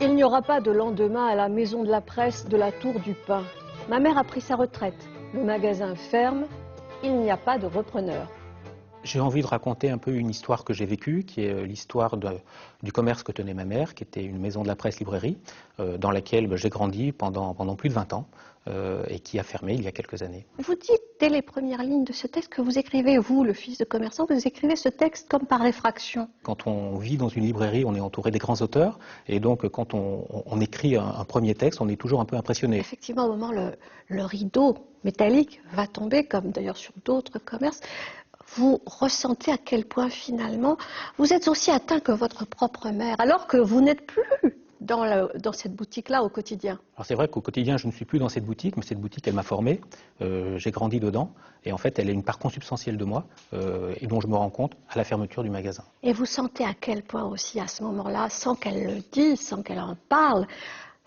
Il n'y aura pas de lendemain à la maison de la presse de la Tour du Pin. Ma mère a pris sa retraite. Le magasin ferme. Il n'y a pas de repreneur. J'ai envie de raconter un peu une histoire que j'ai vécue, qui est l'histoire du commerce que tenait ma mère, qui était une maison de la presse librairie, dans laquelle j'ai grandi pendant plus de 20 ans, et qui a fermé il y a quelques années. Vous dites dès les premières lignes de ce texte que vous écrivez, vous, le fils de commerçant, vous écrivez ce texte comme par réfraction. Quand on vit dans une librairie, on est entouré des grands auteurs, et donc quand on écrit un premier texte, on est toujours un peu impressionné. Effectivement, au moment où le rideau métallique va tomber, comme d'ailleurs sur d'autres commerces, vous ressentez à quel point finalement vous êtes aussi atteint que votre propre mère, alors que vous n'êtes plus dans cette boutique-là au quotidien. Alors c'est vrai qu'au quotidien, je ne suis plus dans cette boutique, mais cette boutique, elle m'a formé, j'ai grandi dedans, et en fait, elle est une part consubstantielle de moi, et dont je me rends compte à la fermeture du magasin. Et vous sentez à quel point aussi à ce moment-là, sans qu'elle le dise, sans qu'elle en parle,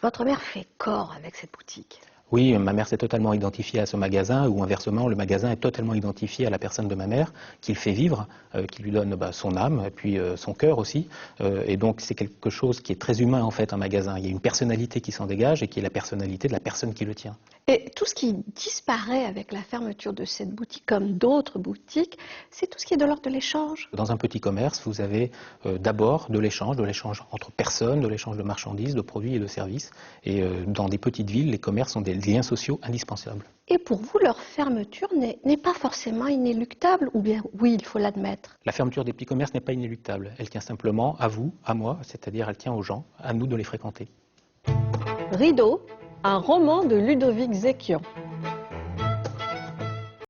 votre mère fait corps avec cette boutique. Oui, ma mère s'est totalement identifiée à ce magasin, ou inversement, le magasin est totalement identifié à la personne de ma mère, qui le fait vivre, qui lui donne son âme, et puis son cœur aussi. Et donc c'est quelque chose qui est très humain en fait, un magasin. Il y a une personnalité qui s'en dégage et qui est la personnalité de la personne qui le tient. Et tout ce qui disparaît avec la fermeture de cette boutique, comme d'autres boutiques, c'est tout ce qui est de l'ordre de l'échange. Dans un petit commerce, vous avez d'abord de l'échange entre personnes, de l'échange de marchandises, de produits et de services. Et dans des petites villes, les commerces ont des liens sociaux indispensables. Et pour vous, leur fermeture n'est pas forcément inéluctable, ou bien oui, il faut l'admettre. La fermeture des petits commerces n'est pas inéluctable. Elle tient simplement à vous, à moi, c'est-à-dire elle tient aux gens, à nous de les fréquenter. Rideau, un roman de Ludovic Zéquian.